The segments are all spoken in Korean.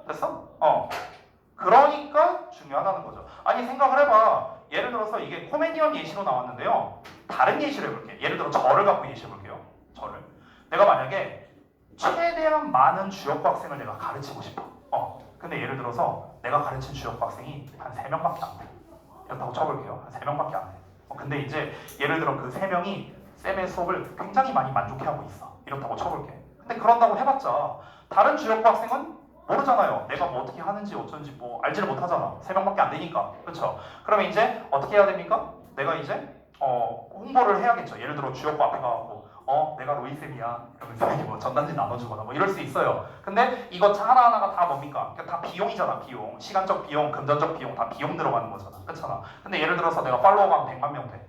됐어? 그러니까 중요하다는 거죠. 아니 생각을 해봐. 예를 들어서 이게 코미디언 예시로 나왔는데요. 다른 예시를 해볼게. 예를 들어 저를 갖고 예시해볼게요. 저를. 내가 만약에 최대한 많은 주역고 학생을 내가 가르치고 싶어. 근데 예를 들어서 내가 가르친 주역고 학생이 한 3명밖에 안 돼. 이렇다고 쳐볼게요. 한 3명밖에 안 돼. 근데 이제 예를 들어 그 3명이 쌤의 수업을 굉장히 많이 만족해하고 있어. 이렇다고 쳐볼게. 근데 그런다고 해봤자 다른 주역고 학생은 모르잖아요. 내가 뭐 어떻게 하는지 어쩐지 뭐 알지를 못하잖아. 3명밖에 안 되니까. 그렇죠? 그러면 이제 어떻게 해야 됩니까? 내가 이제 홍보를 해야겠죠. 예를 들어 주역고 앞에 가고 내가 로이쌤이야. 이러면서 뭐 전단지 나눠주거나 뭐 이럴 수 있어요. 근데 이거 하나하나가 다 뭡니까? 다 비용이잖아. 비용. 시간적 비용, 금전적 비용 다 비용 들어가는 거잖아. 그렇잖아. 근데 예를 들어서 내가 팔로워가 100만 명 돼.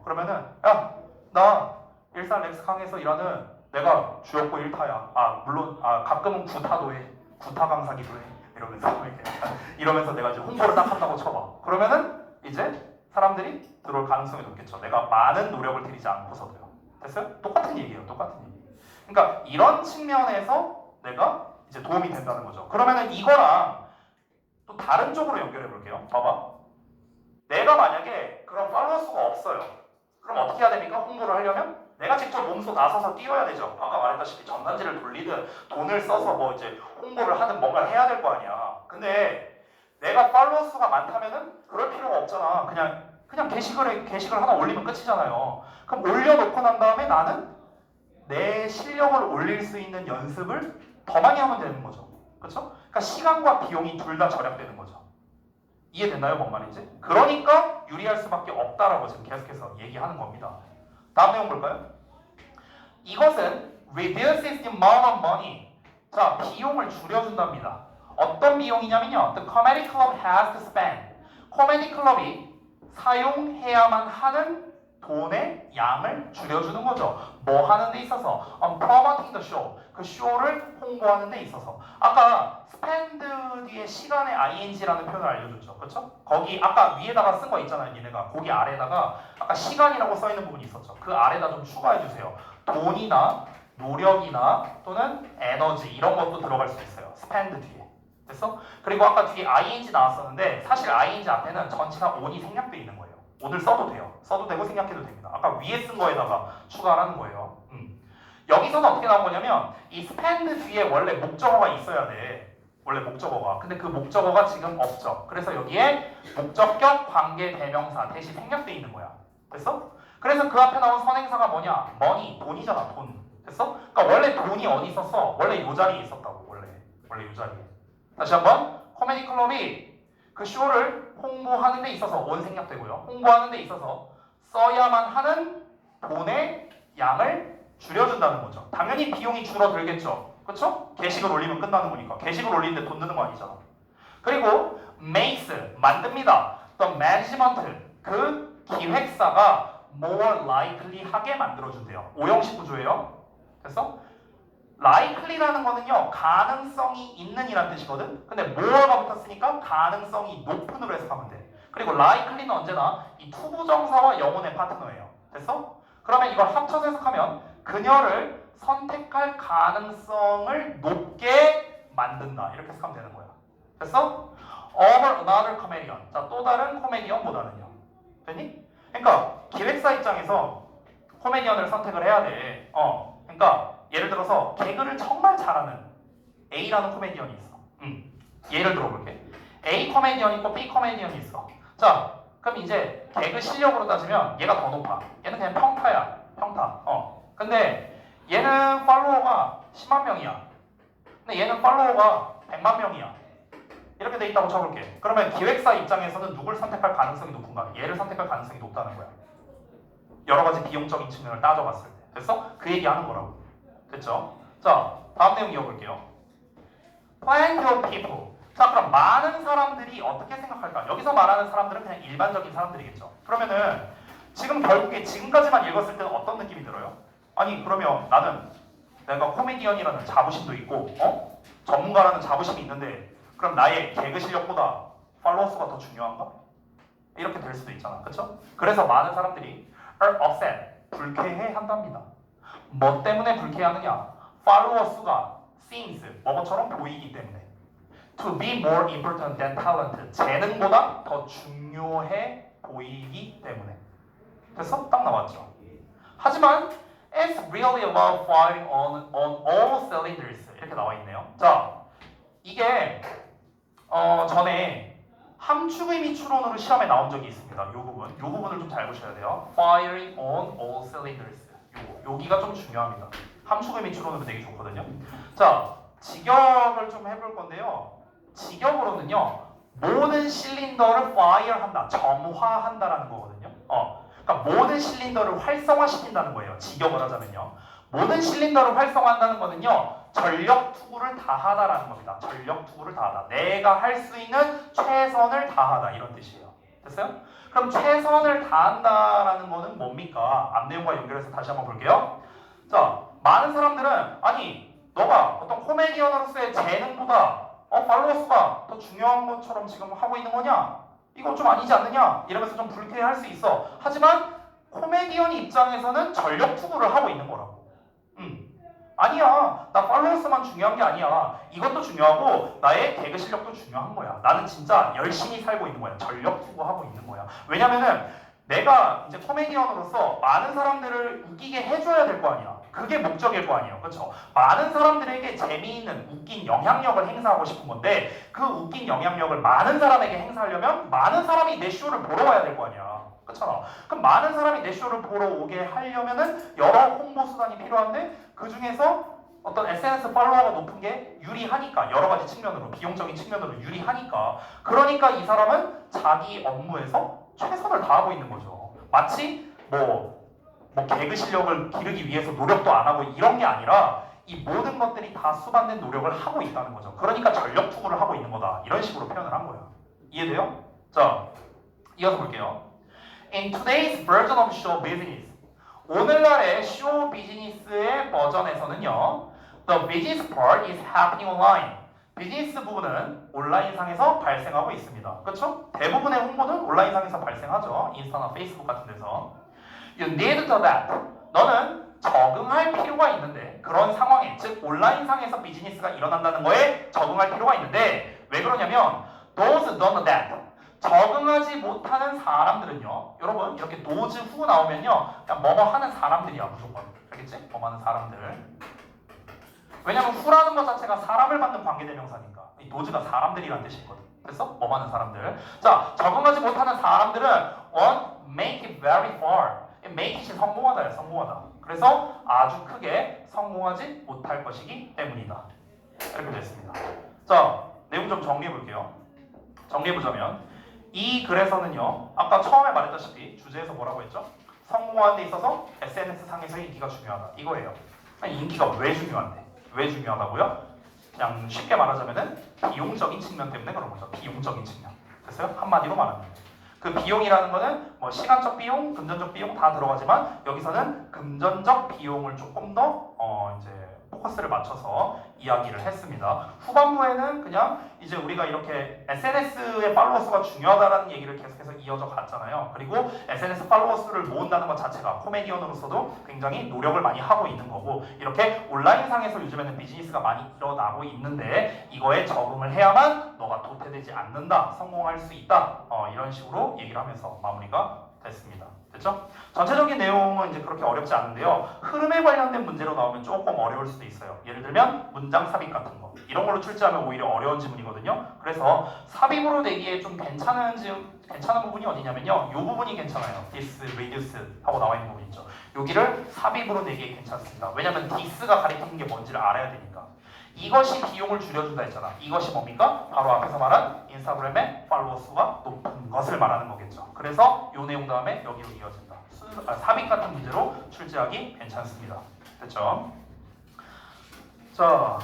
그러면은 야, 나 일산 렉스강에서 일하는 내가 주역고 1타야. 물론 가끔은 구타도 해. 구타 강사기도 해. 이러면서 내가 이제 홍보를 딱 한다고 쳐봐. 그러면은 이제 사람들이 들어올 가능성이 높겠죠. 내가 많은 노력을 들이지 않고서도요. 됐어요? 똑같은 얘기예요. 똑같은 얘기. 그러니까 이런 측면에서 내가 이제 도움이 된다는 거죠. 그러면은 이거랑 또 다른 쪽으로 연결해 볼게요. 봐봐. 내가 만약에 그런 팔로워 수가 없어요. 그럼 어떻게 해야 됩니까? 홍보를 하려면? 내가 직접 몸소 나서서 뛰어야 되죠. 아까 말했다시피 전단지를 돌리든 돈을 써서 뭐 이제 홍보를 하든 뭔가를 해야 될 거 아니야. 근데 내가 팔로워 수가 많다면은 그럴 필요가 없잖아. 그냥 게시글 하나 올리면 끝이잖아요. 그럼 올려놓고 난 다음에 나는 내 실력을 올릴 수 있는 연습을 더 많이 하면 되는 거죠. 그렇죠? 그러니까 시간과 비용이 둘 다 절약되는 거죠. 이해됐나요? 뭔 말인지? 그러니까 유리할 수밖에 없다라고 지금 계속해서 얘기하는 겁니다. 다음 내용 볼까요? 이것은 reduces the amount of money. 자, 비용을 줄여준답니다. 어떤 비용이냐면요. The comedy club has to spend. 코미디 클럽이 사용해야만 하는 돈의 양을 줄여주는 거죠. 뭐 하는 데 있어서? promoting the show. 그 쇼를 홍보하는 데 있어서. 아까 spend 뒤에 시간의 ing라는 표현을 알려줬죠. 그렇죠? 거기 아까 위에다가 쓴 거 있잖아요. 얘네가. 거기 아래다가 아까 시간이라고 써있는 부분이 있었죠. 그 아래다 좀 추가해주세요. 돈이나 노력이나 또는 에너지 이런 것도 들어갈 수 있어요. spend 뒤에. 됐어? 그리고 아까 뒤에 ing 나왔었는데 사실 ing 앞에는 전치사 on이 생략되어 있는 거예요. 오늘 써도 돼요. 써도 되고 생략해도 됩니다. 아까 위에 쓴 거에다가 추가하는 거예요. 여기서는 어떻게 나온 거냐면 이 spend 뒤에 원래 목적어가 있어야 돼. 원래 목적어가. 근데 그 목적어가 지금 없죠. 그래서 여기에 목적격 관계 대명사 대신 생략되어 있는 거야. 됐어? 그래서 그 앞에 나온 선행사가 뭐냐? money, 돈이잖아. 돈. 됐어? 그러니까 원래 돈이 어디 있었어? 원래 이 자리에 있었다고. 원래 이 자리에. 다시 한번 코미디 클럽이 그 쇼를 홍보하는 데 있어서 온 생략되고요. 홍보하는 데 있어서 써야만 하는 돈의 양을 줄여준다는 거죠. 당연히 비용이 줄어들겠죠. 그렇죠? 게시글 올리면 끝나는 거니까. 게시글 올리는데 돈 드는 거 아니잖아. 그리고 makes, 만듭니다. The management, 그 기획사가 more likely하게 만들어준대요. 오형식 구조예요. 됐어? likely라는 거는요 가능성이 있는 이란 뜻이거든. 근데 more가 붙었으니까 가능성이 높은으로 해석하면 돼. 그리고 likely는 언제나 이 투부정사와 영혼의 파트너예요. 됐어? 그러면 이걸 합쳐서 해석하면 그녀를 선택할 가능성을 높게 만든다. 이렇게 해석하면 되는 거야. 됐어? over another comedian. 자, 또 다른 코미디언보다는요. 됐니? 그러니까 기획사 입장에서 코미디언을 선택을 해야 돼. 그러니까 예를 들어서 개그를 정말 잘하는 A라는 코미디언이 있어. 예를 들어볼게. A 코미디언이 있고 B 코미디언이 있어. 자, 그럼 이제 개그 실력으로 따지면 얘가 더 높아. 얘는 그냥 평타야. 평타. 근데 얘는 팔로워가 10만 명이야. 근데 얘는 팔로워가 100만 명이야. 이렇게 돼 있다고 쳐볼게. 그러면 기획사 입장에서는 누굴 선택할 가능성이 높은가? 얘를 선택할 가능성이 높다는 거야. 여러 가지 비용적인 측면을 따져봤을 때. 됐어? 그 얘기하는 거라고. 됐죠? 자, 다음 내용 이어볼게요. Plenty of people. 자, 그럼 많은 사람들이 어떻게 생각할까? 여기서 말하는 사람들은 그냥 일반적인 사람들이겠죠. 그러면은 지금 결국에 지금까지만 읽었을 때는 어떤 느낌이 들어요? 아니, 그러면 나는 내가 코미디언이라는 자부심도 있고, 전문가라는 자부심이 있는데, 그럼 나의 개그 실력보다 팔로워 수가 더 중요한가? 이렇게 될 수도 있잖아. 그쵸? 그래서 많은 사람들이 are upset, 불쾌해 한답니다. 뭐 때문에 불쾌하느냐? 팔로워 수가 seems, 뭐뭐처럼 보이기 때문에. to be more important than talent. 재능보다 더 중요해 보이기 때문에. 됐어? 딱 나왔죠. 하지만 it's really about firing on all cylinders. 이렇게 나와 있네요. 자, 이게 전에 함축의미 추론으로 시험에 나온 적이 있습니다. 이 부분을 좀 잘 보셔야 돼요. Firing on all cylinders. 여기가 좀 중요합니다. 함축의미 추론으로 되게 좋거든요. 자, 직역을 좀 해볼 건데요. 직역으로는요, 모든 실린더를 fire한다, 점화한다라는 거거든요. 그러니까 모든 실린더를 활성화시킨다는 거예요. 직역을 하자면요. 모든 실린더를 활성화한다는 거는요, 전력 투구를 다하다라는 겁니다. 전력 투구를 다하다. 내가 할 수 있는 최선을 다하다, 이런 뜻이에요. 됐어요? 그럼 최선을 다한다라는 거는 뭡니까? 앞 내용과 연결해서 다시 한번 볼게요. 자, 많은 사람들은 아니, 너가 어떤 코미디언으로서의 재능보다 팔로워스가 더 중요한 것처럼 지금 하고 있는 거냐? 이거 좀 아니지 않느냐? 이러면서 좀 불쾌해할 수 있어. 하지만 코미디언 입장에서는 전력 투구를 하고 있는 거라고. 아니야. 나 팔로워스만 중요한 게 아니야. 이것도 중요하고 나의 개그 실력도 중요한 거야. 나는 진짜 열심히 살고 있는 거야. 전력 투구하고 있는 거야. 왜냐면은 내가 이제 코미디언으로서 많은 사람들을 웃기게 해줘야 될 거 아니야. 그게 목적일 거 아니에요. 그렇죠? 많은 사람들에게 재미있는 웃긴 영향력을 행사하고 싶은 건데 그 웃긴 영향력을 많은 사람에게 행사하려면 많은 사람이 내 쇼를 보러 와야 될 거 아니야. 그렇잖아. 그럼 많은 사람이 내 쇼를 보러 오게 하려면은 여러 홍보 수단이 필요한데 그 중에서 어떤 SNS 팔로워가 높은 게 유리하니까, 여러 가지 측면으로, 비용적인 측면으로 유리하니까, 그러니까 이 사람은 자기 업무에서 최선을 다하고 있는 거죠. 마치 뭐 개그 실력을 기르기 위해서 노력도 안 하고 이런 게 아니라 이 모든 것들이 다 수반된 노력을 하고 있다는 거죠. 그러니까 전력 투구를 하고 있는 거다, 이런 식으로 표현을 한 거예요. 이해돼요? 자, 이어서 볼게요. In today's version of show business, 오늘날의 쇼 비즈니스의 버전에서는요, the business part is happening online. 비즈니스 부분은 온라인상에서 발생하고 있습니다. 그렇죠? 대부분의 홍보는 온라인상에서 발생하죠. 인스타나 페이스북 같은 데서. You need to adapt. 너는 적응할 필요가 있는데, 그런 상황에, 즉 온라인상에서 비즈니스가 일어난다는 거에 적응할 필요가 있는데, 왜 그러냐면 those don't adapt. 적응하지 못하는 사람들은요, 여러분 이렇게 those 후 나오면요, 그냥 뭐뭐 하는 사람들이야, 무조건. 알겠지? 뭐뭐 하는 사람들. 왜냐면 후라는 것 자체가 사람을 받는 관계대명사니까. 이 thos가 사람들이라는 뜻이 있거든. 그래서 뭐뭐 하는 사람들. 자, 적응하지 못하는 사람들은 won't make it very far. make it이 성공하다야, 성공하다. 그래서 아주 크게 성공하지 못할 것이기 때문이다. 이렇게 됐습니다. 자, 내용 좀 정리해 볼게요. 정리해 보자면 이 글에서는요, 아까 처음에 말했다시피 주제에서 뭐라고 했죠? 성공하는 데 있어서 SNS 상에서의 인기가 중요하다, 이거예요. 아니, 인기가 왜 중요한데? 왜 중요하다고요? 그냥 쉽게 말하자면은 비용적인 측면 때문에 그런 거죠. 비용적인 측면. 됐어요? 한마디로 말하면 그 비용이라는 거는 뭐 시간적 비용, 금전적 비용 다 들어가지만 여기서는 금전적 비용을 조금 더 이제 포커스를 맞춰서 이야기를 했습니다. 후반부에는 그냥 이제 우리가 이렇게 SNS의 팔로워 수가 중요하다는 얘기를 계속해서 이어져 갔잖아요. 그리고 SNS 팔로워 수를 모은다는 것 자체가 코미디언으로서도 굉장히 노력을 많이 하고 있는 거고, 이렇게 온라인상에서 요즘에는 비즈니스가 많이 일어나고 있는데 이거에 적응을 해야만 너가 도태되지 않는다, 성공할 수 있다, 이런 식으로 얘기를 하면서 마무리가 됐습니다. 됐죠? 전체적인 내용은 이제 그렇게 어렵지 않은데요. 흐름에 관련된 문제로 나오면 조금 어려울 수도 있어요. 예를 들면 문장 삽입 같은 거. 이런 걸로 출제하면 오히려 어려운 지문이거든요. 그래서 삽입으로 내기에 좀 괜찮은 부분이 어디냐면요. 이 부분이 괜찮아요. this, reduce 하고 나와 있는 부분 있죠. 여기를 삽입으로 내기에 괜찮습니다. 왜냐면 this가 가리키는 게 뭔지를 알아야 되니까. 이것이 비용을 줄여준다 했잖아. 이것이 뭡니까? 바로 앞에서 말한 인스타그램의 팔로워 수가 높은 것을 말하는 거겠죠. 그래서 이 내용 다음에 여기로 이어진다. 삽입 같은 문제로 출제하기 괜찮습니다. 됐죠? 자,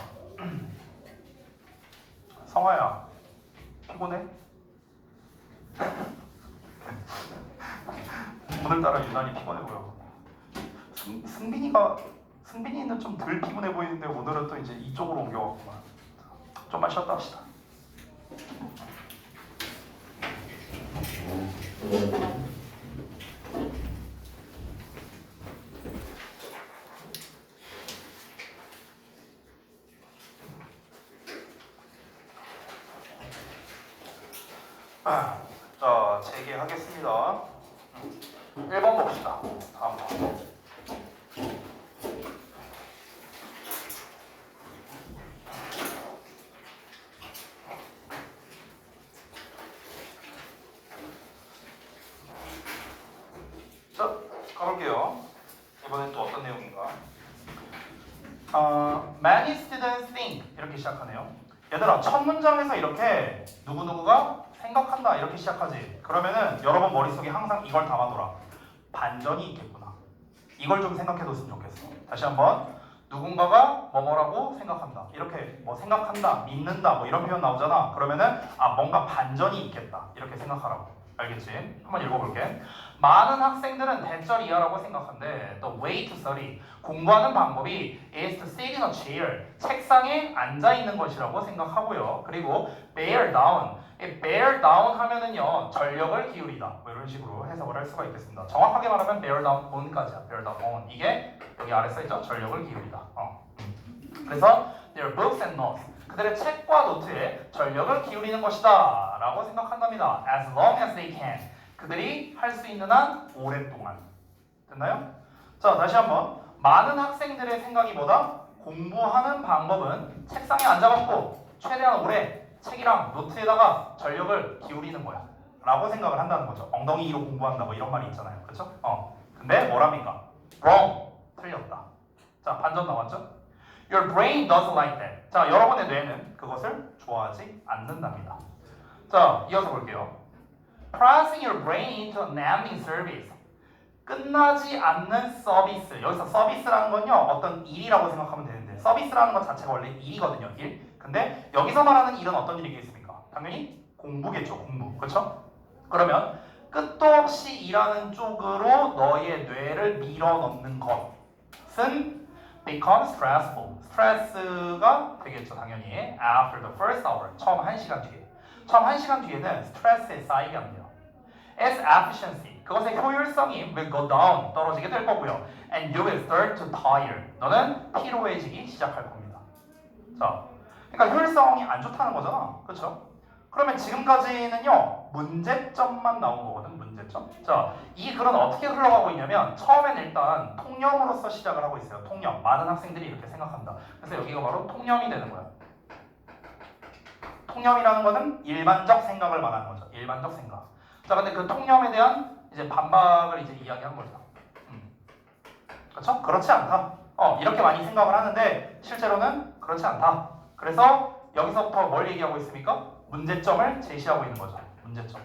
성화야, 피곤해? 오늘따라 유난히 피곤해 보여. 승빈이는 좀 덜 피곤해 보이는데 오늘은 또 이제 이쪽으로 옮겨왔구만. 좀만 쉬었다 합시다. 자, 재개하겠습니다. 1번 봅시다. 다음 번. 자, 가볼게요. 이번엔 또 어떤 내용인가? Many students think 이렇게 시작하네요. 얘들아, 첫 문장에서 이렇게 누구누구가 생각한다 이렇게 시작하지. 그러면은 여러분 머릿속에 항상 이걸 담아둬라. 반전이 있겠구나. 이걸 좀 생각해뒀으면 좋겠어. 다시 한번. 누군가가 뭐뭐라고 생각한다. 이렇게 뭐 생각한다, 믿는다 뭐 이런 표현 나오잖아. 그러면은 뭔가 반전이 있겠다. 이렇게 생각하라고. 알겠지? 한번 읽어볼게. 많은 학생들은 대절 이하라고 생각한대. The way to study. 공부하는 방법이 is to sit in a chair. 책상에 앉아 있는 것이라고 생각하고요. 그리고 bear down. bear down 하면은요 전력을 기울이다. 뭐 이런 식으로 해석을 할 수가 있겠습니다. 정확하게 말하면 bear down on까지야. bear down on. 이게 여기 아래 써있죠? 전력을 기울이다. 그래서 their books and notes. 그들의 책과 노트에 전력을 기울이는 것이다 라고 생각한답니다. As long as they can. 그들이 할 수 있는 한 오랫동안. 됐나요? 자, 다시 한번. 많은 학생들의 생각이 뭐다? 공부하는 방법은 책상에 앉아갖고 최대한 오래 책이랑 노트에다가 전력을 기울이는 거야 라고 생각을 한다는 거죠. 엉덩이 위로 공부한다 뭐 이런 말이 있잖아요. 그렇죠? 근데 뭐랍니까? wrong. 틀렸다. 자, 반전 나왔죠? Your brain doesn't like that. 자, 여러분의 뇌는 그것을 좋아하지 않는답니다. 자, 이어서 볼게요. Pressing your brain into a namming service. 끝나지 않는 서비스. 여기서 서비스라는 건요 어떤 일이라고 생각하면 되는데 서비스라는 것 자체가 원래 일이거든요. 일. 근데 여기서 말하는 일은 어떤 일이겠습니까? 당연히 공부겠죠. 공부. 그렇죠? 그러면 끝도 없이 일하는 쪽으로 너의 뇌를 밀어넣는 것은 become stressful. 스트레스가 되겠죠. 당연히. After the first hour. 처음 1시간 뒤에. 처음 1시간 뒤에는 스트레스에 쌓이게 합니다. Its efficiency. 그것의 효율성이 will go down. 떨어지게 될 거고요. And you will start to tire. 너는 피로해지기 시작할 겁니다. 자, 그러니까 효율성이 안 좋다는 거잖아. 그렇죠? 그러면 지금까지는요 문제점만 나온 거거든. 문제점. 자, 이 글은 어떻게 흘러가고 있냐면 처음엔 일단 통념으로서 시작을 하고 있어요. 통념. 많은 학생들이 이렇게 생각한다. 그래서 여기가 바로 통념이 되는 거야. 통념이라는 거는 일반적 생각을 말하는 거죠. 일반적 생각. 자, 근데 그 통념에 대한 이제 반박을 이제 이야기한 거죠. 그렇죠? 그렇지 않다. 이렇게 많이 생각을 하는데 실제로는 그렇지 않다. 그래서 여기서부터 뭘 얘기하고 있습니까? 문제점을 제시하고 있는 거죠. 문제점.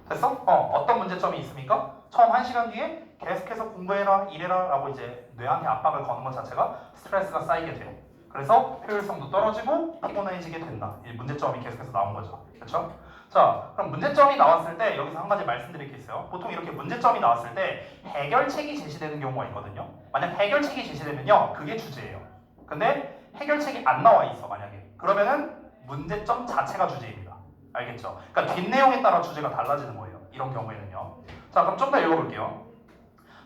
됐어? 어떤 문제점이 있습니까? 처음 1시간 뒤에 계속해서 공부해라, 일해라 라고 이제 뇌한테 압박을 거는 것 자체가 스트레스가 쌓이게 돼요. 그래서 효율성도 떨어지고 피곤해지게 된다. 이 문제점이 계속해서 나온 거죠. 그렇죠? 자, 그럼 문제점이 나왔을 때 여기서 한 가지 말씀드릴 게 있어요. 보통 이렇게 문제점이 나왔을 때 해결책이 제시되는 경우가 있거든요. 만약 해결책이 제시되면요, 그게 주제예요. 근데 해결책이 안 나와 있어, 만약에. 그러면은 문제점 자체가 주제입니다. 알겠죠? 그러니까 뒷내용에 따라 주제가 달라지는 거예요. 이런 경우에는요. 자, 그럼 좀 더 읽어볼게요.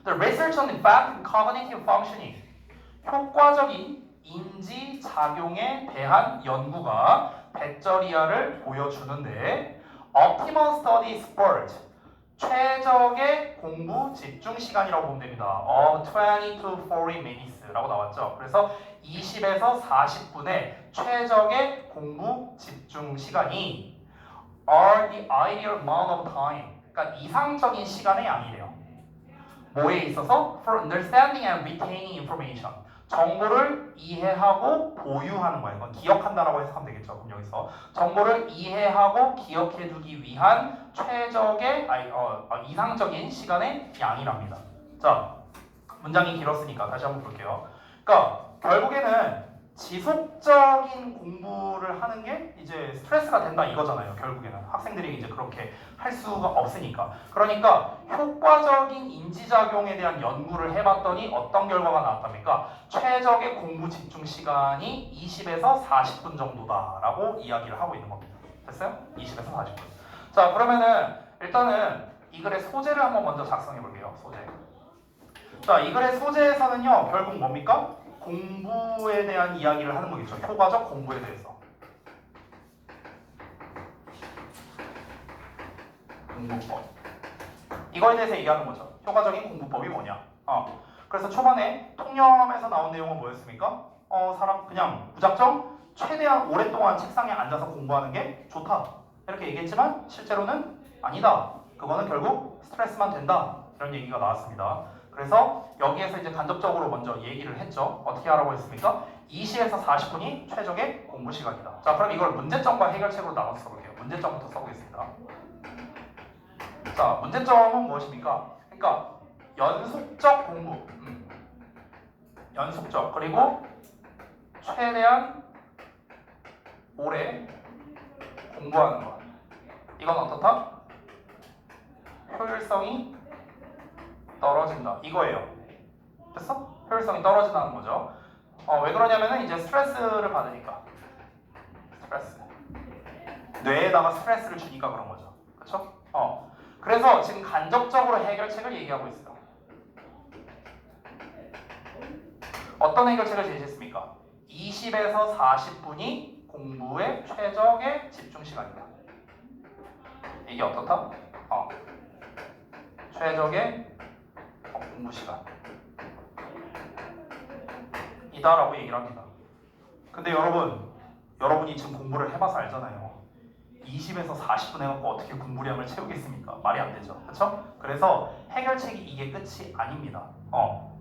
The research on effective cognitive functioning. 효과적인 인지 작용에 대한 연구가 배터리아를 보여주는데 optimal study spurt. 최적의 공부 집중 시간이라고 보면 됩니다. 20 to 40 minutes 라고 나왔죠. 그래서 20에서 40분의 최적의 공부 집중 시간이 are the ideal amount of time. 그러니까 이상적인 시간의 양이래요. 뭐에 있어서? For understanding and retaining information. 정보를 이해하고 보유하는 거예요. 이건 기억한다라고 해석하면 되겠죠. 그럼 여기서 정보를 이해하고 기억해두기 위한 최적의 이상적인 시간의 양이랍니다. 자, 문장이 길었으니까 다시 한번 볼게요. 그러니까 결국에는 지속적인 공부를 하는 게 이제 스트레스가 된다 이거잖아요. 결국에는 학생들이 이제 그렇게 할 수가 없으니까. 그러니까 효과적인 인지작용에 대한 연구를 해봤더니 어떤 결과가 나왔답니까? 최적의 공부 집중 시간이 20에서 40분 정도다라고 이야기를 하고 있는 겁니다. 됐어요? 20에서 40분. 자, 그러면은 일단은 이 글의 소재를 한번 먼저 작성해 볼게요. 소재. 자, 이 글의 소재에서는요 결국 뭡니까? 공부에 대한 이야기를 하는 거겠죠. 효과적 공부에 대해서. 공부법. 이거에 대해서 얘기하는 거죠. 효과적인 공부법이 뭐냐. 그래서 초반에 통념에서 나온 내용은 뭐였습니까? 사람 그냥 무작정 최대한 오랫동안 책상에 앉아서 공부하는 게 좋다. 이렇게 얘기했지만 실제로는 아니다. 그거는 결국 스트레스만 된다. 이런 얘기가 나왔습니다. 그래서 여기에서 이제 간접적으로 먼저 얘기를 했죠. 어떻게 하라고 했습니까? 20에서 40분이 최적의 공부 시간이다. 자, 그럼 이걸 문제점과 해결책으로 나눠서 써볼게요. 문제점부터 써보겠습니다. 자, 문제점은 무엇입니까? 그러니까 연속적 공부, 연속적, 그리고 최대한 오래 공부하는 것. 이건 어떻다? 효율성이 떨어진다. 이거예요. 됐어? 효율성이 떨어진다는 거죠. 왜 그러냐면은 이제 스트레스를 받으니까. 스트레스. 뇌에다가 스트레스를 주니까 그런 거죠. 그렇죠? 그래서 지금 간접적으로 해결책을 얘기하고 있어요. 어떤 해결책을 제시했습니까? 20에서 40분이 공부의 최적의 집중 시간이다. 이게 어떻다? 최적의 공부 시간 이다라고 얘기를 합니다. 근데 여러분이 지금 공부를 해봐서 알잖아요. 20에서 40분 해갖고 어떻게 공부량을 채우겠습니까? 말이 안 되죠. 그렇죠? 그래서 해결책이 이게 끝이 아닙니다.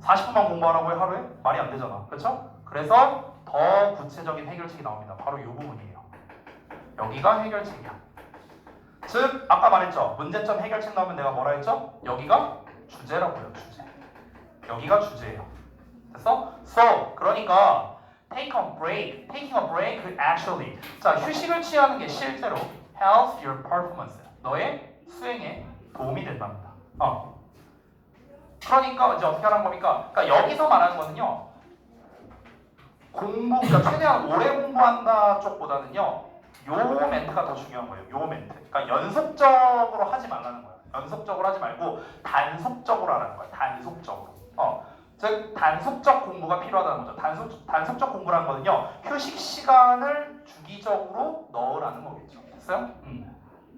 40분만 공부하라고 해 하루에? 말이 안 되잖아. 그렇죠? 그래서 더 구체적인 해결책이 나옵니다. 바로 이 부분이에요. 여기가 해결책이야. 즉 아까 말했죠. 문제점 해결책 나오면 내가 뭐라 했죠? 여기가 주제라고요. 주제. 여기가 주제예요. 됐어? So 그러니까 taking a break actually. 자, 휴식을 취하는 게 실제로 helps your performance. 너의 수행에 도움이 된답니다. 그러니까 이제 어떻게 하라는 겁니까? 그러니까 여기서 말하는 거는요. 그러니까 최대한 오래 공부한다 쪽보다는요. 요 멘트가 더 중요한 거예요. 요 멘트. 그러니까 연속적으로 하지 말라는 거예요. 연속적으로 하지 말고 단속적으로 하라는 거예요. 단속적으로. 즉 단속적 공부가 필요하다는 거죠. 단속적 공부라는 거는요. 휴식 시간을 주기적으로 넣으라는 거겠죠. 됐어요?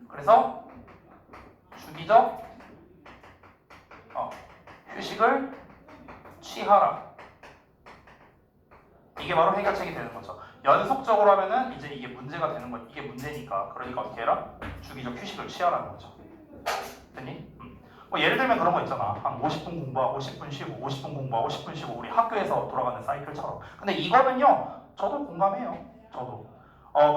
그래서 주기적 휴식을 취하라. 이게 바로 해결책이 되는 거죠. 연속적으로 하면은 이제 이게 문제가 되는 거예요. 이게 문제니까. 그러니까 어떻게 해라? 주기적 휴식을 취하라는 거죠. 됐니? 뭐 예를 들면 그런 거 있잖아. 한 50분 공부하고 10분 쉬고 50분 공부하고 10분 쉬고 우리 학교에서 돌아가는 사이클처럼. 근데 이거는요. 저도 공감해요. 저도.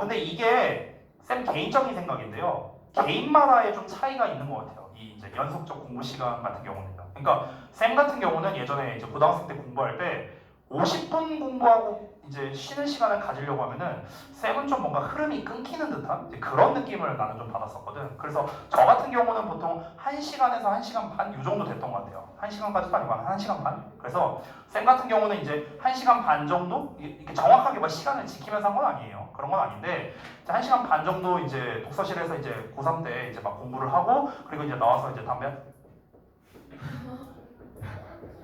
근데 이게 쌤 개인적인 생각인데요. 개인마다의 좀 차이가 있는 것 같아요. 이 이제 연속적 공부 시간 같은 경우는요. 그러니까 쌤 같은 경우는 예전에 이제 고등학생 때 공부할 때 50분 공부하고 이제 쉬는 시간을 가지려고 하면은 쌤은 좀 뭔가 흐름이 끊기는 듯한 그런 느낌을 나는 좀 받았었거든. 그래서 저 같은 경우는 보통 1시간에서 1시간 반 이 정도 됐던 것 같아요. 1시간까지도 아니고 한 1시간 반? 그래서 쌤 같은 경우는 이제 1시간 반 정도? 이렇게 정확하게 막 시간을 지키면서 한 건 아니에요. 그런 건 아닌데 1시간 반 정도 이제 독서실에서 이제 고3 때 이제 막 공부를 하고 그리고 이제 나와서 이제 담배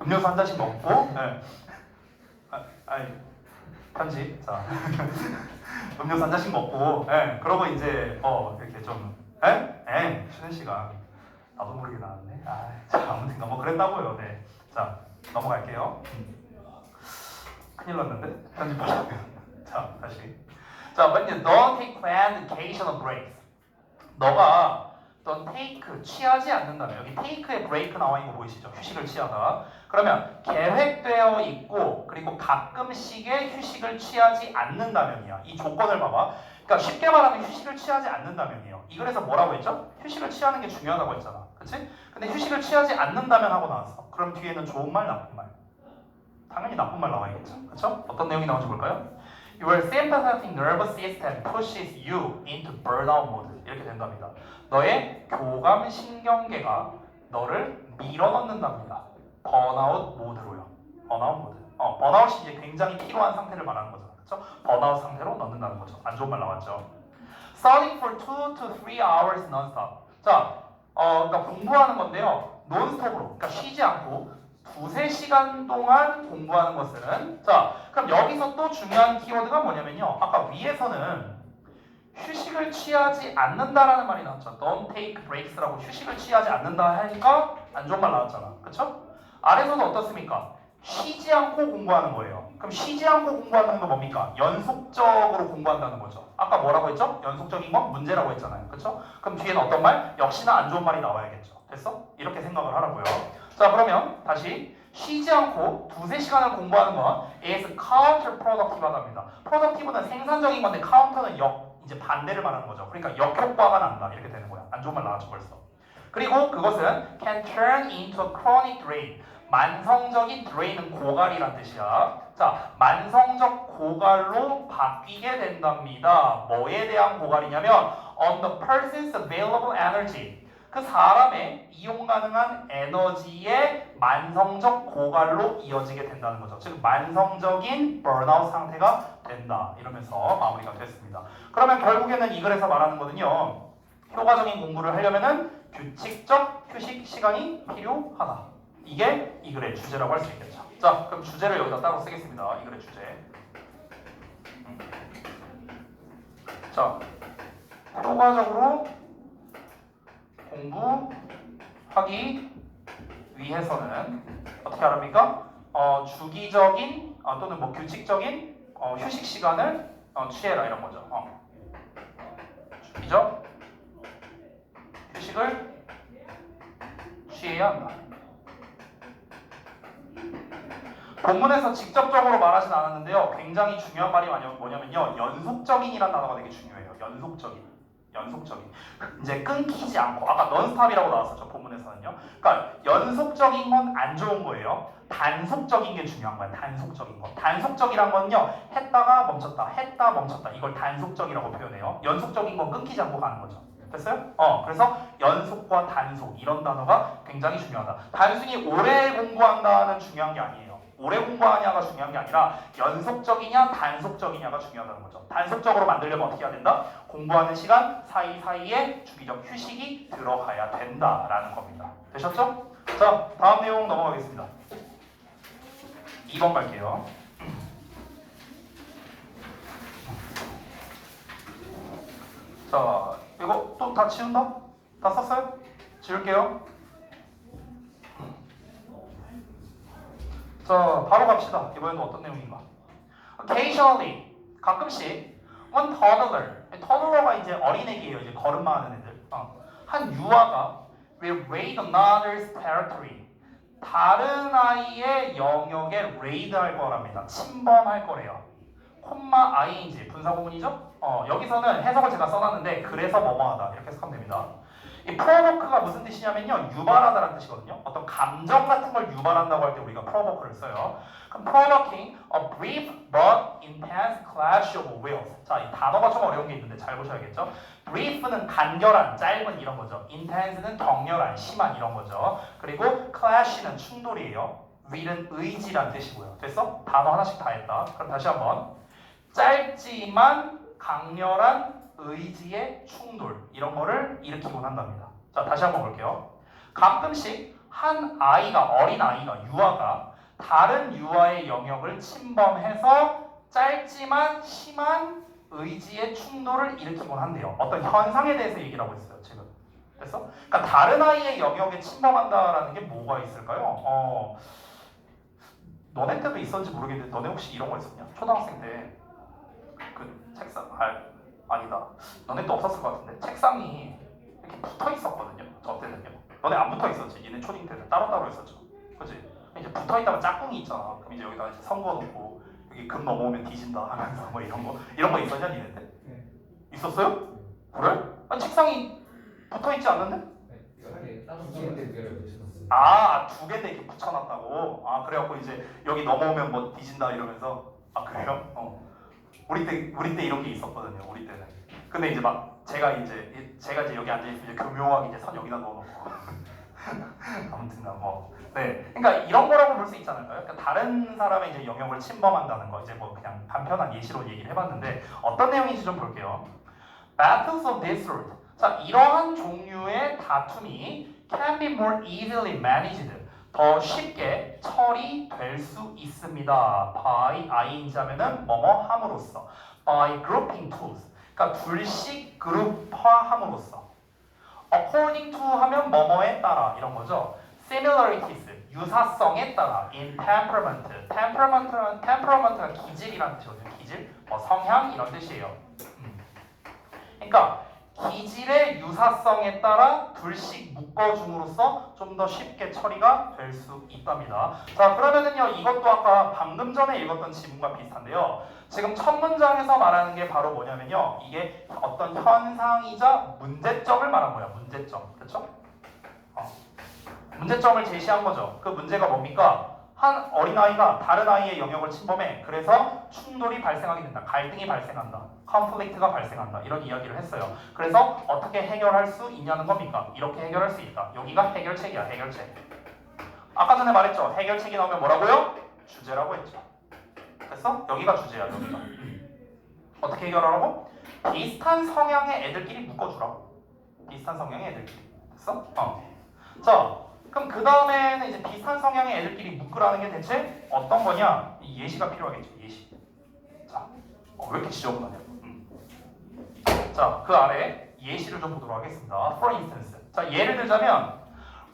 음료수 한 잔씩 먹고 네. 편지. 자, 음료수 한 잔씩 먹고, 그러고 이제 이렇게 좀, 쉬는 시간 나도 모르게 나왔네. 자, 아무튼가 뭐 그랬다고요. 네, 자 넘어갈게요. 큰일 났는데 편집하려면. 자, 다시. 자, when you don't take planned occasional breaks, 너가 don't take 취하지 않는다면 여기 take의 break 나와 있는 거 보이시죠? 휴식을 취하다. 그러면 계획되어 있고 그리고 가끔씩의 휴식을 취하지 않는다면이야. 이 조건을 봐봐. 그러니까 쉽게 말하면 휴식을 취하지 않는다면이에요. 이 글에서 뭐라고 했죠? 휴식을 취하는 게 중요하다고 했잖아. 그치? 근데 휴식을 취하지 않는다면 하고 나왔어. 그럼 뒤에는 좋은 말, 나쁜 말. 당연히 나쁜 말 나와야겠죠. 그쵸? 어떤 내용이 나오는지 볼까요? Your sympathetic nervous system pushes you into burnout mode. 이렇게 된답니다. 너의 교감 신경계가 너를 밀어넣는답니다. 번아웃 모드로요. 번아웃 모드. 번아웃이 이제 굉장히 피로한 상태를 말하는 거죠. 그렇죠? 번아웃 상태로 넣는다는 거죠. 안 좋은 말 나왔죠. Studying for 2 to 3 hours non-stop. 자, 그러니까 공부하는 건데요. 논스톱으로, 그러니까 쉬지 않고 2-3시간 동안 공부하는 것은 자, 그럼 여기서 또 중요한 키워드가 뭐냐면요. 아까 위에서는 휴식을 취하지 않는다라는 말이 나왔죠. Don't take breaks라고 휴식을 취하지 않는다 하니까 안 좋은 말 나왔잖아. 그쵸? 아래서는 어떻습니까? 쉬지 않고 공부하는 거예요. 그럼 쉬지 않고 공부하는 건 뭡니까? 연속적으로 공부한다는 거죠. 아까 뭐라고 했죠? 연속적인 건 문제라고 했잖아요. 그쵸? 그럼 뒤에는 어떤 말? 역시나 안 좋은 말이 나와야겠죠. 됐어? 이렇게 생각을 하라고요. 자, 그러면 다시 쉬지 않고 두세 시간을 공부하는 건 is counterproductive하답니다. productive는 생산적인 건데 counter는 이제 반대를 말하는 거죠. 그러니까 역효과가 난다. 이렇게 되는 거야. 안 좋은 말 나왔죠, 벌써. 그리고 그것은 can turn into a chronic drain. 만성적인 drain은 고갈이란 뜻이야. 자, 만성적 고갈로 바뀌게 된답니다. 뭐에 대한 고갈이냐면 on the person's available energy. 그 사람의 이용 가능한 에너지의 만성적 고갈로 이어지게 된다는 거죠. 즉 만성적인 번아웃 상태가 된다. 이러면서 마무리가 됐습니다. 그러면 결국에는 이 글에서 말하는 거는요. 효과적인 공부를 하려면은 규칙적 휴식 시간이 필요하다. 이게 이 글의 주제라고 할 수 있겠죠. 자, 그럼 주제를 여기다 따로 쓰겠습니다. 이 글의 주제. 자, 효과적으로 공부하기 위해서는 어떻게 하랍니까? 주기적인 또는 뭐 규칙적인 휴식 시간을 취해라 이런 거죠. 주기적 휴식을 취해야 한다. 본문에서 직접적으로 말하진 않았는데요. 굉장히 중요한 말이 뭐냐면요. 연속적인이라는 단어가 되게 중요해요. 연속적인. 이제 끊기지 않고 아까 넌스탑이라고 나왔었죠. 본문에서는요. 그러니까 연속적인 건 안 좋은 거예요. 단속적인 게 중요한 거야. 단속적인 거. 단속적이란 건요. 했다가 멈췄다. 했다 멈췄다. 이걸 단속적이라고 표현해요. 연속적인 건 끊기지 않고 가는 거죠. 됐어요? 그래서 연속과 단속 이런 단어가 굉장히 중요하다. 단순히 오래 공부한다는 중요한 게 아니에요. 오래 공부하냐가 중요한 게 아니라 연속적이냐 단속적이냐가 중요하다는 거죠. 단속적으로 만들려면 어떻게 해야 된다? 공부하는 시간 사이사이에 주기적 휴식이 들어가야 된다라는 겁니다. 되셨죠? 자, 다음 내용 넘어가겠습니다. 2번 갈게요. 자, 이거 또 다 지운다? 다 썼어요? 지울게요. 자, 바로 갑시다. 이번에는 어떤 내용인가? Occasionally, 가끔씩 one toddler가 이제 어린애기예요. 이제 걸음마 하는 애들. 한 유아가 will raid another's territory. 다른 아이의 영역에 레이드할 거랍니다. 침범할 거래요. 콤마 ing 분사구문이죠? 여기서는 해석을 제가 써놨는데 그래서 뭐뭐하다 이렇게 해석하면 됩니다. 이 provoke가 무슨 뜻이냐면요. 유발하다라는 뜻이거든요. 어떤 감정 같은 걸 유발한다고 할 때 우리가 provoke를 써요. 그럼 provoking a brief but intense clash of wills. 자, 이 단어가 좀 어려운 게 있는데 잘 보셔야겠죠. brief는 간결한, 짧은 이런 거죠. intense는 격렬한, 심한 이런 거죠. 그리고 clash는 충돌이에요. will은 의지란 뜻이고요. 됐어? 단어 하나씩 다 했다. 그럼 다시 한번. 짧지만 강렬한 의지의 충돌 이런 거를 일으키곤 한답니다. 자, 다시 한번 볼게요. 가끔씩 한 아이가 어린 아이가 유아가 다른 유아의 영역을 침범해서 짧지만 심한 의지의 충돌을 일으키곤 한대요. 어떤 현상에 대해서 얘기를 하고 있어요. 지금 됐어? 그러니까 다른 아이의 영역에 침범한다라는 게 뭐가 있을까요? 너네 때도 있었는지 모르겠는데 너네 혹시 이런 거 있었냐? 초등학생 때 그 책상 아니다. 너네 또 없었을 것 같은데 책상이 이렇게 붙어 있었거든요. 저 때는요. 너네 안 붙어 있었지. 얘네 초딩 때는 따로따로 있었죠. 그렇지? 이제 붙어 있다가 짝꿍이 있잖아. 그럼 이제 여기다가 이제 선거 놓고 여기 금 넘어오면 뒤진다 하면서 뭐 이런 거 있었냐 니네 때? 네. 있었어요? 그래? 아니, 책상이 붙어 있지 않는데? 네. 따로 두개인데 그걸 붙여놨어요. 두 개인데 이렇게 붙여놨다고. 그래갖고 이제 여기 넘어오면 뭐 뒤진다 이러면서. 그래요? 우리 때 이런 게 있었거든요. 우리 때는. 근데 이제 막 제가 이제 여기 앉아 있으면 이제 교묘하게 이제 선 여기다 넣어놓고. 아무튼 네. 그러니까 이런 거라고 볼 수 있지 않을까요? 그러니까 다른 사람의 이제 영역을 침범한다는 거 이제 뭐 그냥 간편한 예시로 얘기를 해봤는데 어떤 내용인지 좀 볼게요. Battles of this sort. 자, 이러한 종류의 다툼이 can be more easily managed. 더 쉽게 처리될 수 있습니다. by ing 하면은 뭐뭐 함으로써 by grouping tools. 그러니까 둘씩 그룹화함으로써 according to 하면 뭐뭐에 따라 이런 거죠. similarities 유사성에 따라 in temperament가 기질이라는 뜻이거든요. 기질, 성향 이런 뜻이에요. 그러니까 기질의 유사성에 따라 둘씩 묶어줌으로써 좀 더 쉽게 처리가 될 수 있답니다. 자, 그러면은요, 이것도 아까 방금 전에 읽었던 지문과 비슷한데요. 지금 첫 문장에서 말하는 게 바로 뭐냐면요, 이게 어떤 현상이자 문제점을 말한 거야. 문제점, 그렇죠? 문제점을 제시한 거죠. 그 문제가 뭡니까? 한 어린아이가 다른 아이의 영역을 침범해. 그래서 충돌이 발생하게 된다. 갈등이 발생한다. 컨플릭트가 발생한다. 이런 이야기를 했어요. 그래서 어떻게 해결할 수 있냐는 겁니까? 이렇게 해결할 수 있다. 여기가 해결책이야. 해결책. 아까 전에 말했죠. 해결책이 나오면 뭐라고요? 주제라고 했죠. 됐어? 여기가 주제야. 여기가. 어떻게 해결하라고? 비슷한 성향의 애들끼리 묶어주라고. 비슷한 성향의 애들끼리. 됐어? 자, 그럼 그 다음에는 이제 비슷한 성향의 애들끼리 묶으라는 게 대체 어떤 거냐? 이 예시가 필요하겠죠. 예시. 자, 왜 이렇게 지저분하냐? 자, 그 아래 예시를 좀 보도록 하겠습니다. For instance. 자, 예를 들자면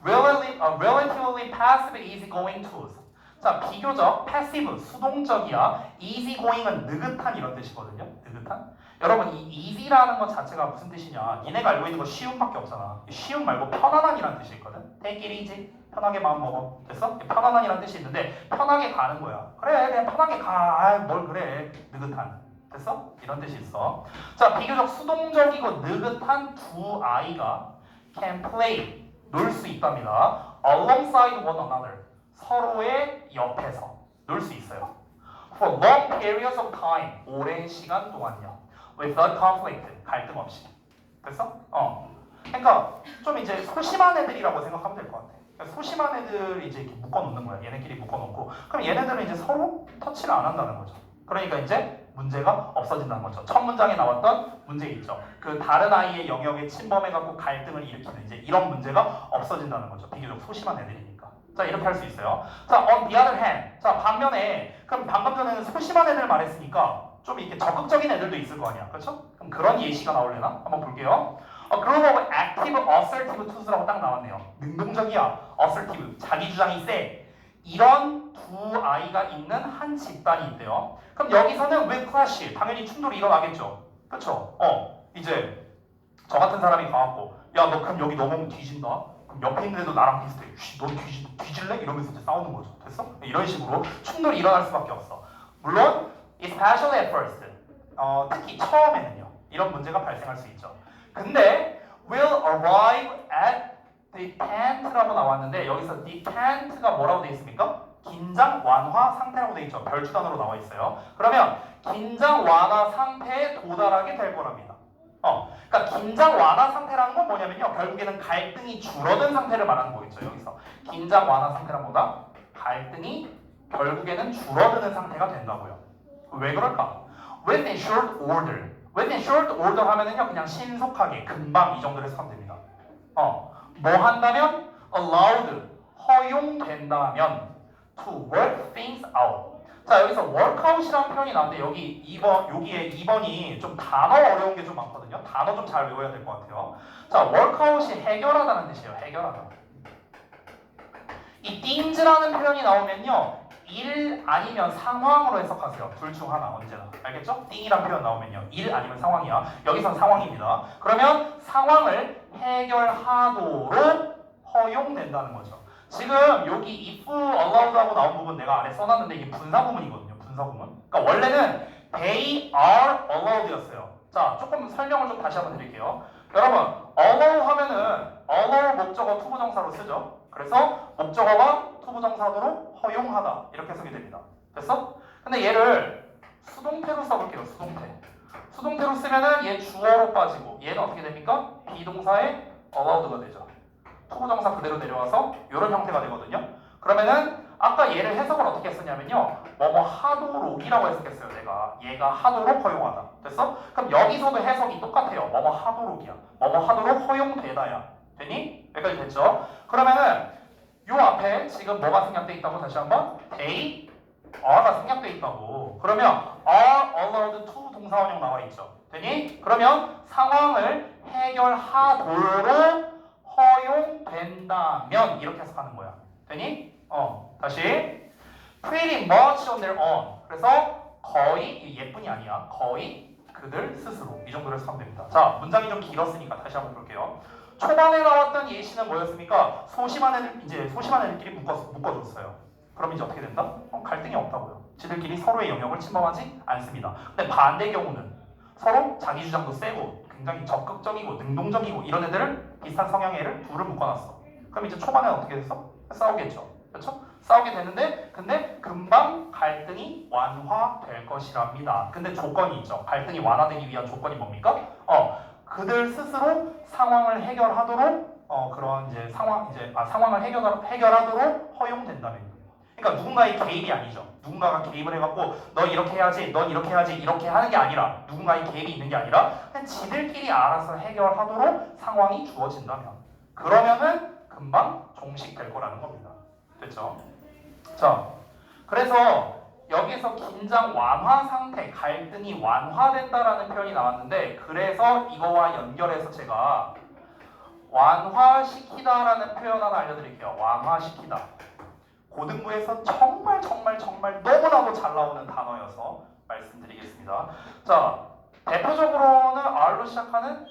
relatively passive, easygoing tools. 자, 비교적 passive, 수동적이야. easygoing은 느긋한 이런 뜻이거든요. 느긋한. 여러분, 이 easy라는 것 자체가 무슨 뜻이냐? 니네가 알고 있는 거 쉬움밖에 없잖아. 쉬움 말고 편안한이라는 뜻이 있거든. take it easy. 편하게 마음 먹어. 됐어? 편안한이라는 뜻이 있는데 편하게 가는 거야. 그래, 그냥 편하게 가. 뭘 그래. 느긋한. 됐어? 이런 뜻이 있어. 자, 비교적 수동적이고 느긋한 두 아이가 can play, 놀 수 있답니다. alongside one another. 서로의 옆에서 놀 수 있어요. For long periods of time. 오랜 시간 동안요. Without conflict. 갈등 없이. 됐어? 그러니까 좀 이제 소심한 애들이라고 생각하면 될 것 같아. 그러니까 소심한 애들이 이제 이렇게 묶어놓는 거야. 얘네끼리 묶어놓고. 그럼 얘네들은 이제 서로 터치를 안 한다는 거죠. 그러니까 이제 문제가 없어진다는 거죠. 첫 문장에 나왔던 문제 있죠. 그 다른 아이의 영역에 침범해갖고 갈등을 일으키는 이제 이런 문제가 없어진다는 거죠. 비교적 소심한 애들이니까. 자, 이렇게 할 수 있어요. 자, on the other hand. 자, 반면에 그럼 방금 전에는 소심한 애들 말했으니까 좀 이렇게 적극적인 애들도 있을 거 아니야. 그렇죠? 그럼 그런 예시가 나오려나? 한번 볼게요. A group of active, assertive twos라고 딱 나왔네요. 능동적이야. assertive. 자기 주장이 세. 이런 두 아이가 있는 한 집단이 있대요. 그럼 여기서는 with clash. 당연히 충돌이 일어나겠죠. 그렇죠? 이제 저 같은 사람이 가갖고 야, 너 그럼 여기 넘어오면 뒤진다. 그럼 옆에 있는 애도 나랑 비슷해. 너 뒤질래? 이러면서 이제 싸우는 거죠. 됐어? 이런 식으로 충돌이 일어날 수밖에 없어. 물론 especially at first. 특히 처음에는요. 이런 문제가 발생할 수 있죠. 근데 will arrive at detent라고 나왔는데 여기서 detent가 뭐라고 돼 있습니까? 긴장 완화 상태라고 돼 있죠. 별주단으로 나와 있어요. 그러면 긴장 완화 상태에 도달하게 될 거랍니다. 그러니까 긴장 완화 상태라는 건 뭐냐면요. 결국에는 갈등이 줄어든 상태를 말하는 거겠죠. 여기서 긴장 완화 상태란 뭐다? 갈등이 결국에는 줄어드는 상태가 된다고요. 왜 그럴까? Within short order. Within short order 하면은요, 그냥 신속하게, 금방 이 정도로 해석하면 됩니다. 뭐 한다면? allowed, 허용된다면 to work things out. 자, 여기서 workout이라는 표현이 나왔는데 여기에 2번이 좀 단어 어려운 게 좀 많거든요. 단어 좀 잘 외워야 될 것 같아요. 자, workout이 해결하다는 뜻이에요. 해결하다. 이 things라는 표현이 나오면요. 일 아니면 상황으로 해석하세요. 둘 중 하나 언제나. 알겠죠? 띵이란 표현 나오면요. 일 아니면 상황이야. 여기선 상황입니다. 그러면 상황을 해결하도록 허용된다는 거죠. 지금 여기 if allowed하고 나온 부분 내가 아래 써놨는데 이게 분사 구문이거든요. 분사 구문. 그러니까 원래는 they are allowed였어요. 자, 조금 설명을 좀 다시 한번 드릴게요. 여러분, allow 하면은 allow 목적어 투부정사로 쓰죠. 그래서 목적어가 투부정사도로 허용하다 이렇게 해석이 됩니다. 됐어? 근데 얘를 수동태로 써볼게요. 수동태로 쓰면은 얘 주어로 빠지고 얘는 어떻게 됩니까? 비동사의 allowed가 되죠. 투부정사 그대로 내려와서 이런 형태가 되거든요. 그러면은 아까 얘를 해석을 어떻게 했었냐면요. 뭐뭐 하도록이라고 해석했어요. 얘가 하도록 허용하다. 됐어? 그럼 여기서도 해석이 똑같아요. 뭐뭐 하도록이야. 뭐뭐 하도록 허용되다야. 되니? 여기까지 됐죠? 그러면은 요 앞에 지금 뭐가 생략돼 있다고 다시 한번? they are가 생략돼 있다고. 그러면 are allowed to 동사원형 나와 있죠. 되니? 그러면 상황을 해결하도록 허용된다면 이렇게 해석하는 거야. 되니? 다시 pretty much on their own. 그래서 거의 예쁜이 아니야. 거의 그들 스스로 이 정도로 해석하면 됩니다. 자, 문장이 좀 길었으니까 다시 한번 볼게요. 초반에 나왔던 예시는 뭐였습니까? 소심한 애들끼리 묶어줬어요. 그럼 이제 어떻게 된다? 갈등이 없다고요. 지들끼리 서로의 영역을 침범하지 않습니다. 근데 반대 경우는 서로 자기 주장도 세고 굉장히 적극적이고 능동적이고 이런 애들을 비슷한 성향의 애를 둘을 묶어놨어. 그럼 이제 초반에 어떻게 됐어? 싸우겠죠. 그렇죠? 싸우게 되는데 근데 금방 갈등이 완화될 것이랍니다. 근데 조건이 있죠. 갈등이 완화되기 위한 조건이 뭡니까? 그들 스스로 상황을 해결하도록 그런 이제 상황을 해결하도록 허용된다면. 그러니까 누군가의 개입이 아니죠. 누군가가 개입을 해갖고 너 이렇게 해야지, 넌 이렇게 해야지 이렇게 하는 게 아니라 누군가의 개입이 있는 게 아니라 그냥 지들끼리 알아서 해결하도록 상황이 주어진다면 그러면은 금방 종식될 거라는 겁니다. 됐죠? 자, 그래서 여기서 긴장 완화 상태, 갈등이 완화된다라는 표현이 나왔는데 그래서 이거와 연결해서 제가 완화시키다라는 표현 하나 알려드릴게요. 완화시키다. 고등부에서 정말 너무나도 잘 나오는 단어여서 말씀드리겠습니다. 자, 대표적으로는 R로 시작하는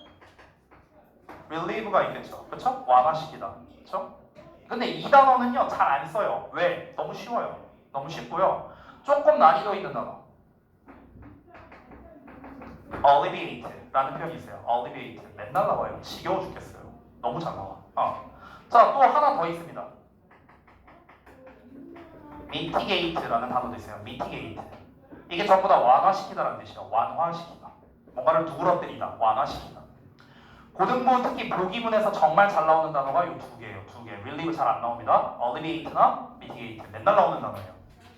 relieve가 있겠죠. 그렇죠? 완화시키다. 그렇죠? 근데 이 단어는요 잘 안 써요. 왜? 너무 쉬워요. 너무 쉽고요. 조금 난이도 있는 단어. alleviate라는 표현이 있어요. alleviate. 맨날 나와요. 지겨워 죽겠어요. 너무 잘 나와. 자, 또 하나 더 있습니다. mitigate라는 단어도 있어요. mitigate. 이게 전부 다 완화시키다라는 뜻이에요. 완화시키다. 뭔가를 누그러뜨리다. 완화시키다. 고등부 특히 보기문에서 정말 잘 나오는 단어가 이 두 개예요. 두 개. relieve 잘 안 나옵니다. alleviate나 mitigate. 맨날 나오는 단어예요.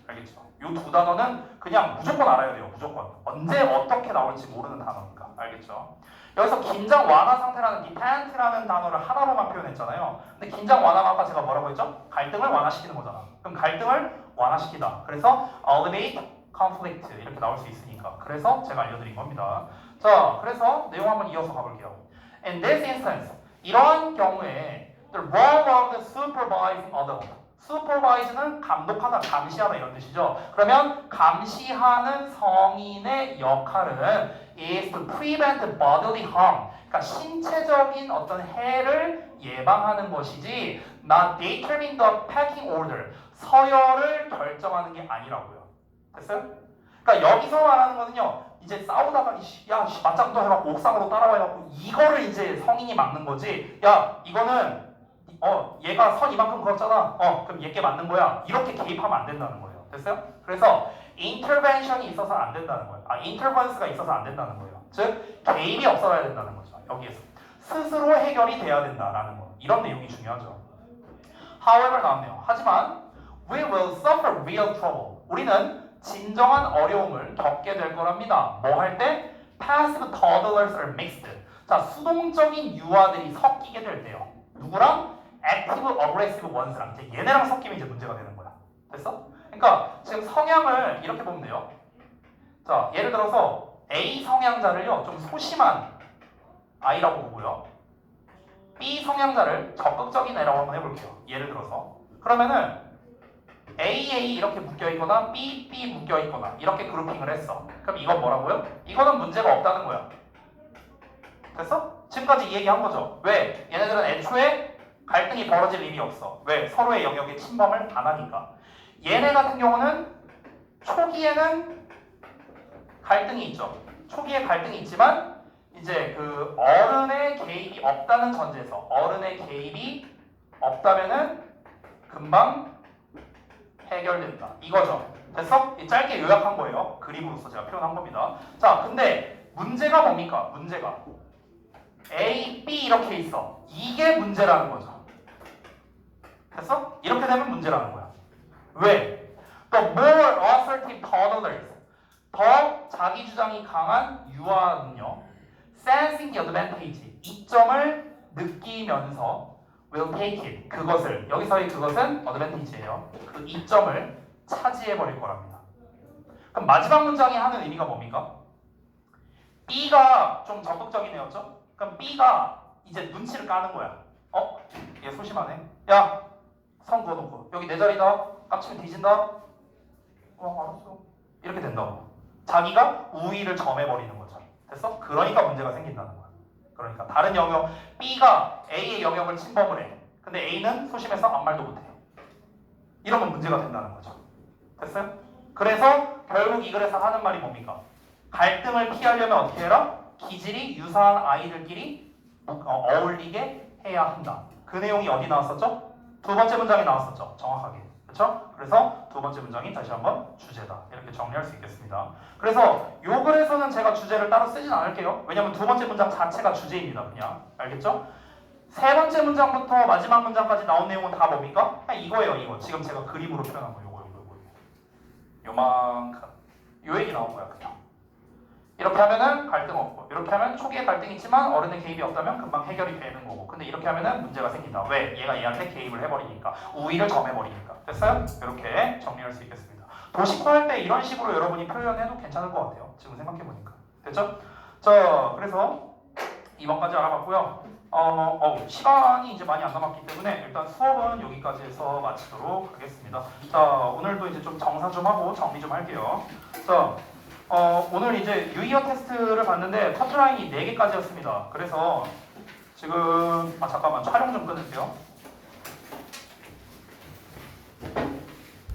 알겠죠? 이 두 단어는 그냥 무조건 알아야 돼요. 무조건. 언제 어떻게 나올지 모르는 단어니까. 알겠죠? 여기서 긴장 완화 상태라는 detent라는 단어를 하나로만 표현했잖아요. 근데 긴장 완화가 아까 제가 뭐라고 했죠? 갈등을 완화시키는 거잖아. 그럼 갈등을 완화시키다. 그래서 alleviate conflict 이렇게 나올 수 있으니까. 그래서 제가 알려드린 겁니다. 자, 그래서 내용 한번 이어서 가볼게요. In this instance, 이러한 경우에 the role of the supervising adult. supervise는 감독하다, 감시하다 이런 뜻이죠. 그러면 감시하는 성인의 역할은 is to prevent bodily harm. 그러니까 신체적인 어떤 해를 예방하는 것이지 not determine the packing order. 서열을 결정하는 게 아니라고요. 됐어요? 그러니까 여기서 말하는 거는요. 이제 싸우다가 맞짱도 해갖고 옥상으로 따라와갖고 이거를 이제 성인이 막는 거지. 야 이거는 얘가 선 이만큼 그었잖아. 그럼 얘께 맞는 거야. 이렇게 개입하면 안 된다는 거예요. 됐어요? 그래서 intervention이 있어서 안 된다는 거예요. intervence가 있어서 안 된다는 거예요. 즉 개입이 없어야 된다는 거죠. 여기에서 스스로 해결이 돼야 된다라는 거. 이런 내용이 중요하죠. However 나왔네요. 하지만 we will suffer real trouble. 우리는 진정한 어려움을 겪게 될 거랍니다. 뭐 할 때? Passive toddlers are mixed. 자, 수동적인 유아들이 섞이게 될 때요. 누구랑? Active aggressive ones랑. 이제 얘네랑 섞이면 이제 문제가 되는 거야. 됐어? 그러니까 지금 성향을 이렇게 보면 돼요. 자, 예를 들어서 A 성향자를요 좀 소심한 아이라고 보고요. B 성향자를 적극적인 애라고 한번 해볼게요. 예를 들어서 그러면은 AA 이렇게 묶여있거나 B 묶여있거나 이렇게 그룹핑을 했어. 그럼 이건 뭐라고요? 이거는 문제가 없다는 거야. 됐어? 지금까지 이 얘기한 거죠. 왜? 얘네들은 애초에 갈등이 벌어질 일이 없어. 왜? 서로의 영역에 침범을 안 하니까. 얘네 같은 경우는 초기에는 갈등이 있죠. 초기에 갈등이 있지만 이제 그 어른의 개입이 없다는 전제에서 어른의 개입이 없다면은 금방 해결된다. 이거죠. 됐어? 짧게 요약한 거예요. 그림으로서 제가 표현한 겁니다. 자, 근데 문제가 뭡니까? 문제가 A, B 이렇게 있어. 이게 문제라는 거죠. 됐어? 이렇게 되면 문제라는 거야. 왜? The more assertive toddlers, 더 자기 주장이 강한 유아는요, sensing the advantage, 이점을 느끼면서 will take it, 그것을, 여기서의 그것은 advantage예요. 그 이점을 차지해 버릴 거랍니다. 그럼 마지막 문장이 하는 의미가 뭡니까? B가 좀 적극적인 애였죠? 그럼 B가 이제 눈치를 까는 거야. 얘 소심하네. 야, 선 그어놓고 여기 내 자리다. 깝치면 뒤진다. 알았어. 이렇게 된다고. 자기가 우위를 점해버리는 거죠. 됐어? 그러니까 문제가 생긴다는 거야. 그러니까 다른 영역, B가 A의 영역을 침범을 해. 근데 A는 소심해서 아무 말도 못해요. 이러면 문제가 된다는 거죠. 됐어요? 그래서 결국 이 글에서 하는 말이 뭡니까? 갈등을 피하려면 어떻게 해라? 기질이 유사한 아이들끼리 어울리게 해야 한다. 그 내용이 어디 나왔었죠? 두 번째 문장에 나왔었죠. 정확하게. 그렇죠? 그래서 두 번째 문장이 다시 한번 주제다. 이렇게 정리할 수 있겠습니다. 그래서 요 글에서는 제가 주제를 따로 쓰진 않을게요. 왜냐면 두 번째 문장 자체가 주제입니다. 그냥. 알겠죠? 세 번째 문장부터 마지막 문장까지 나온 내용은 다 뭡니까? 그냥 이거예요. 이거. 지금 제가 그림으로 표현한 거. 요거. 요만큼. 요 얘기 나온 거야. 그냥. 이렇게 하면은 갈등 없고, 이렇게 하면 초기에 갈등이 있지만 어른의 개입이 없다면 금방 해결이 되는 거고. 근데 이렇게 하면은 문제가 생긴다. 왜? 얘가 얘한테 개입을 해버리니까, 우위를 점해버리니까. 됐어요? 이렇게 정리할 수 있겠습니다. 도식화할 때 이런 식으로 여러분이 표현해도 괜찮을 것 같아요. 지금 생각해보니까. 됐죠? 자, 그래서 2번까지 알아봤고요. 시간이 이제 많이 안 남았기 때문에 일단 수업은 여기까지 해서 마치도록 하겠습니다. 자, 오늘도 이제 좀 정사 좀 하고 정리 좀 할게요. 자, 오늘 이제 유의어 테스트를 봤는데 커트라인이 4개까지였습니다. 그래서 지금 잠깐만 촬영 좀 끊을게요.